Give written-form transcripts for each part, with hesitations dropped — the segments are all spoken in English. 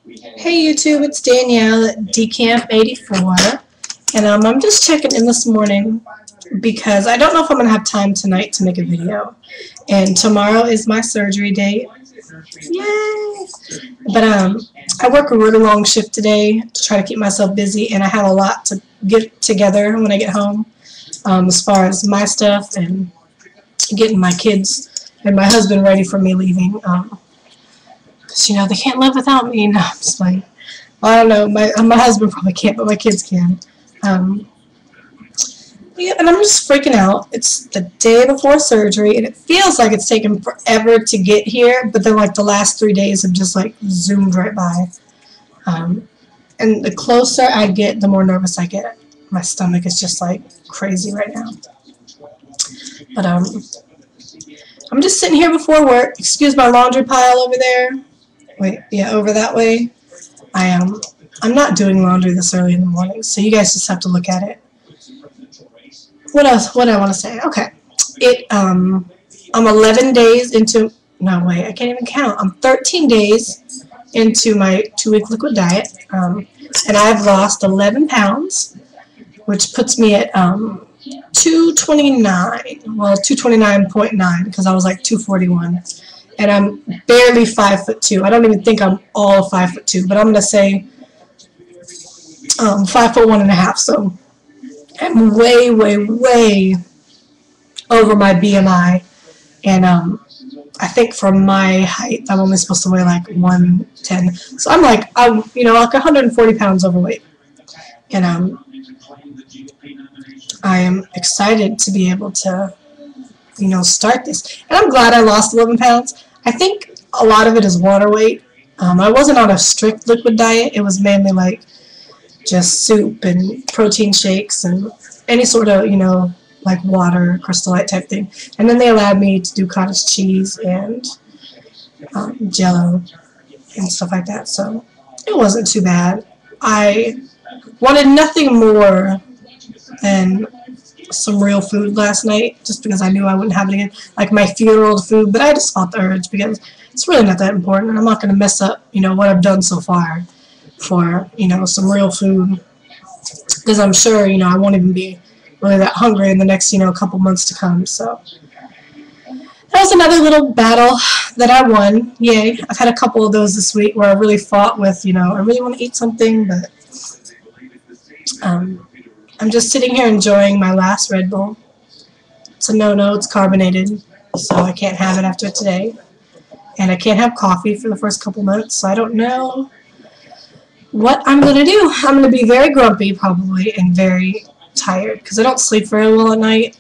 Hey YouTube, it's Danielle at dacamp84, and I'm just checking in this morning because I don't know if I'm going to have time tonight to make a video, and tomorrow is my surgery date. Yay! But I work a really long shift today to try to keep myself busy, and I have a lot to get together when I get home, as far as my stuff and getting my kids and my husband ready for me leaving. Because, you know, they can't live without me. No, I'm just like, well, I don't know, my husband probably can't, but my kids can. Yeah, and I'm just freaking out. It's the day before surgery, and it feels like it's taken forever to get here, but then, like, the last 3 days have just, like, zoomed right by. And the closer I get, the more nervous I get. My stomach is just, like, crazy right now. But, I'm just sitting here before work. Excuse my laundry pile over there. Wait, yeah, over that way. I'm not doing laundry this early in the morning, so you guys just have to look at it. What else? What do I want to say? Okay. I'm 11 days into, no, wait, I can't even count. I'm 13 days into my 2-week liquid diet, and I've lost 11 pounds, which puts me at 229, well, 229.9, because I was like 241, and I'm barely 5'2". I don't even think I'm all 5'2", but I'm gonna say 5'1½". So I'm way, way, way over my BMI, and I think for my height, I'm only supposed to weigh like 110. So I'm like 140 pounds overweight, and I am excited to be able to, start this. And I'm glad I lost 11 pounds. I think a lot of it is water weight. I wasn't on a strict liquid diet. It was mainly like just soup and protein shakes and any sort of, like water, Crystal Light type thing. And then they allowed me to do cottage cheese and Jell-O and stuff like that. So it wasn't too bad. I wanted nothing more than some real food last night, just because I knew I wouldn't have it again, like my funeral food, but I just fought the urge because it's really not that important, and I'm not going to mess up, what I've done so far for, some real food, because I'm sure, I won't even be really that hungry in the next, couple months to come. So that was another little battle that I won. Yay. I've had a couple of those this week where I really fought with, I really want to eat something, but I'm just sitting here enjoying my last Red Bull. It's a no-no, it's carbonated, so I can't have it after today. And I can't have coffee for the first couple months, so I don't know what I'm going to do. I'm going to be very grumpy, probably, and very tired, because I don't sleep very well at night.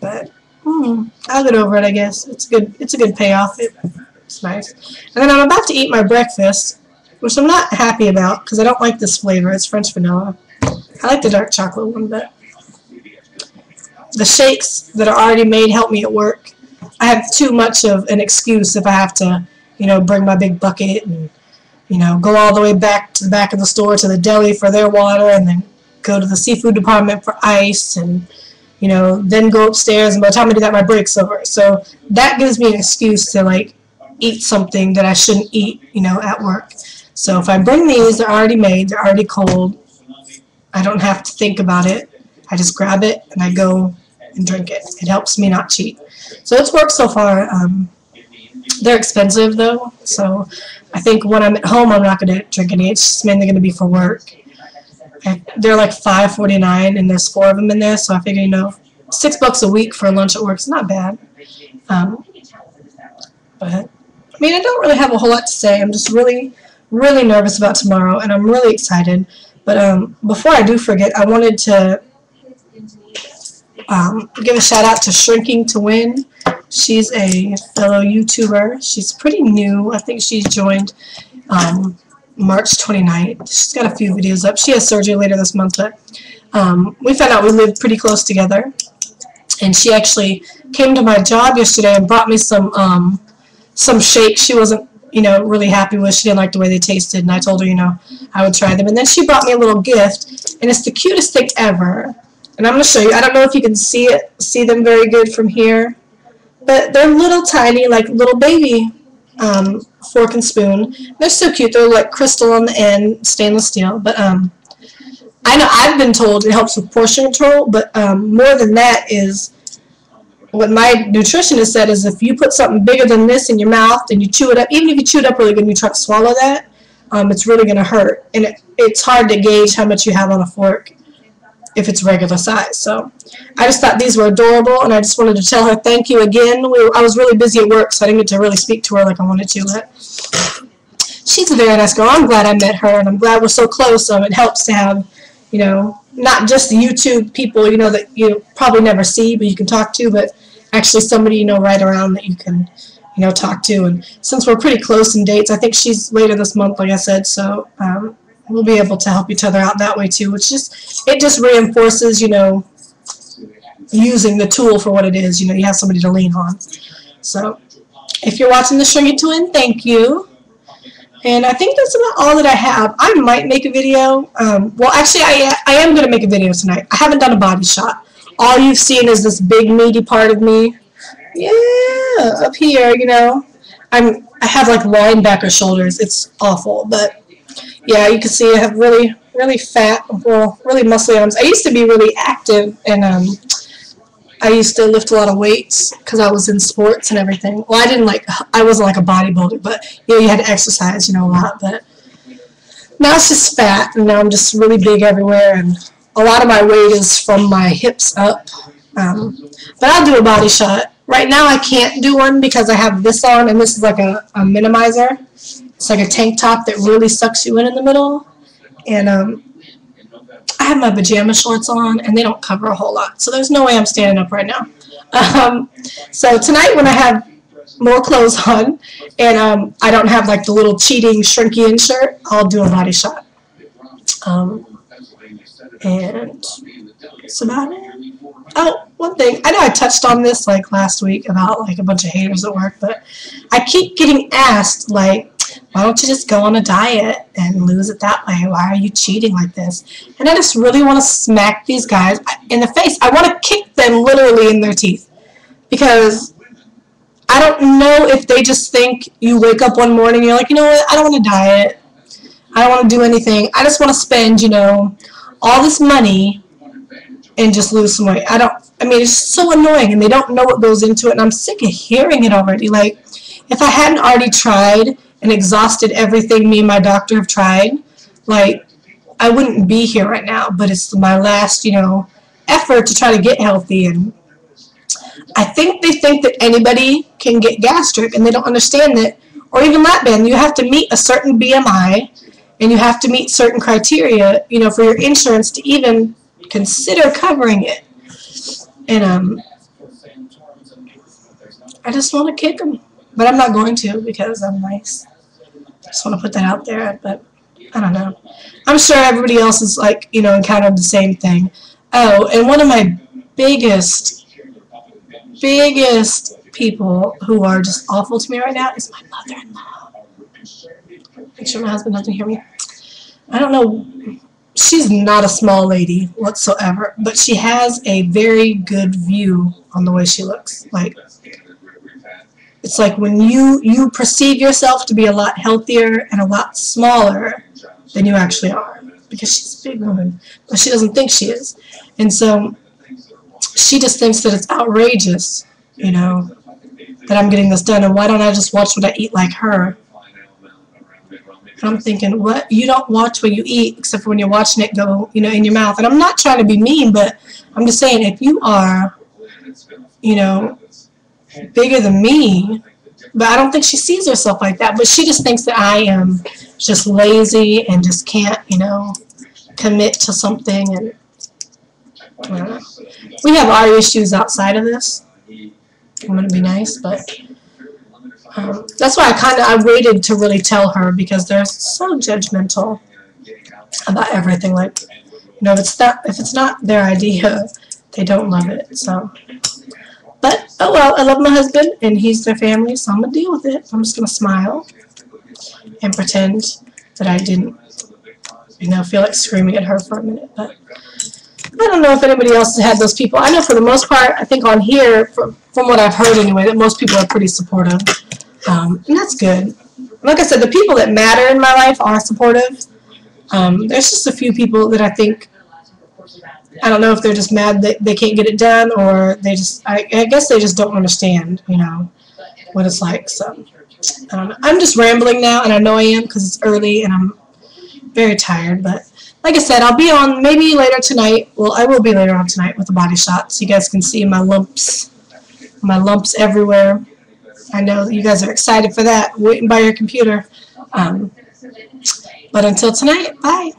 But, I'll get over it, I guess. It's a good payoff. It's nice. And then I'm about to eat my breakfast, which I'm not happy about, because I don't like this flavor. It's French vanilla. I like the dark chocolate one, but the shakes that are already made help me at work. I have too much of an excuse if I have to, bring my big bucket and, go all the way back to the back of the store to the deli for their water, and then go to the seafood department for ice, and, then go upstairs, and by the time I do that, my break's over. So that gives me an excuse to, like, eat something that I shouldn't eat, at work. So if I bring these, they're already made, they're already cold. I don't have to think about it. I just grab it and I go and drink it. It helps me not cheat. So it's worked so far. They're expensive though, so I think when I'm at home I'm not going to drink any. It's just mainly going to be for work. And they're like $5.49 and there's 4 of them in there, so I figure, $6 a week for lunch at work is not bad. But I mean, I don't really have a whole lot to say. I'm just really, really nervous about tomorrow, and I'm really excited. But before I do forget, I wanted to give a shout out to Shrinking to Win. She's a fellow YouTuber. She's pretty new. I think she's joined March 29th. She's got a few videos up. She has surgery later this month, but we found out we live pretty close together. And she actually came to my job yesterday and brought me some shakes. She wasn't really happy with. She didn't like the way they tasted, and I told her, I would try them. And then she brought me a little gift, and it's the cutest thing ever. And I'm going to show you. I don't know if you can see them very good from here, but they're little tiny, like little baby fork and spoon. They're so cute. They're like crystal on the end, stainless steel. But I know I've been told it helps with portion control, but more than that is what my nutritionist said is if you put something bigger than this in your mouth and you chew it up, even if you chew it up really good and you try to swallow that, it's really going to hurt. And it's hard to gauge how much you have on a fork if it's regular size. So I just thought these were adorable, and I just wanted to tell her thank you again. I was really busy at work, so I didn't get to really speak to her like I wanted to. But she's a very nice girl. I'm glad I met her, and I'm glad we're so close. It helps to have, you know, not just the YouTube people, you know, that you probably never see but you can talk to, but actually somebody you know right around that you can, you know, talk to. And since we're pretty close in dates, I think she's later this month, like I said, so we'll be able to help each other out that way too. It just reinforces, you know, using the tool for what it is. You know, you have somebody to lean on. So if you're watching the Shrinky Twin, thank you. And I think that's about all that I have. I might make a video. Well, actually, I am going to make a video tonight. I haven't done a body shot. All you've seen is this big meaty part of me. Yeah, up here, you know. I have like linebacker shoulders. It's awful, but yeah, you can see I have really, really fat, well, really muscly arms. I used to be really active, and I used to lift a lot of weights because I was in sports and everything. Well, I wasn't like a bodybuilder, but you know, you had to exercise, you know, a lot. But now it's just fat, and now I'm just really big everywhere, and a lot of my weight is from my hips up. But I'll do a body shot. Right now I can't do one because I have this on, and this is like a minimizer. It's like a tank top that really sucks you in the middle. And I have my pajama shorts on, and they don't cover a whole lot. So there's no way I'm standing up right now. So tonight when I have more clothes on, and I don't have like the little cheating shrinky in shirt, I'll do a body shot. And that's about it. Oh, one thing. I know I touched on this like last week about like a bunch of haters at work, but I keep getting asked like, why don't you just go on a diet and lose it that way? Why are you cheating like this? And I just really want to smack these guys in the face. I want to kick them literally in their teeth. Because I don't know if they just think you wake up one morning and you're like, you know what, I don't want to diet. I don't want to do anything. I just want to spend, you know, all this money and just lose some weight. I mean, it's so annoying, and they don't know what goes into it, and I'm sick of hearing it already. Like, if I hadn't already tried and exhausted everything me and my doctor have tried, like, I wouldn't be here right now, but it's my last, you know, effort to try to get healthy. And I think they think that anybody can get gastric, and they don't understand that, or even lap band. You have to meet a certain BMI, and you have to meet certain criteria, you know, for your insurance to even consider covering it. And I just want to kick them, but I'm not going to because I'm nice. I just want to put that out there, but I don't know. I'm sure everybody else is like, you know, encountered the same thing. Oh, and one of my biggest people who are just awful to me right now is my mother-in-law. Make sure my husband doesn't hear me. I don't know. She's not a small lady whatsoever, but she has a very good view on the way she looks. Like, it's like when you perceive yourself to be a lot healthier and a lot smaller than you actually are, because she's a big woman, but she doesn't think she is. And so she just thinks that it's outrageous, you know, that I'm getting this done, and why don't I just watch what I eat like her? And I'm thinking, what? You don't watch what you eat except for when you're watching it go, you know, in your mouth. And I'm not trying to be mean, but I'm just saying, if you are, you know, bigger than me, but I don't think she sees herself like that, but she just thinks that I am just lazy and just can't, you know, commit to something. And I don't know. We have our issues outside of this. I'm going to be nice, but that's why I waited to really tell her, because they're so judgmental about everything. Like, you know, if it's not their idea, they don't love it. So, but oh well, I love my husband and he's their family, so I'm gonna deal with it. I'm just gonna smile and pretend that I didn't, you know, feel like screaming at her for a minute. But I don't know if anybody else has had those people. I know for the most part, I think on here, from what I've heard anyway, that most people are pretty supportive. And that's good. Like I said, the people that matter in my life are supportive. There's just a few people that I think, I don't know if they're just mad that they can't get it done, or they just, I guess they just don't understand, you know, what it's like. So, I don't know. I'm just rambling now, and I know I am because it's early and I'm very tired. But like I said, I'll be on maybe later tonight. Well, I will be later on tonight with a body shot, so you guys can see my lumps everywhere. I know you guys are excited for that, waiting by your computer. But until tonight, bye.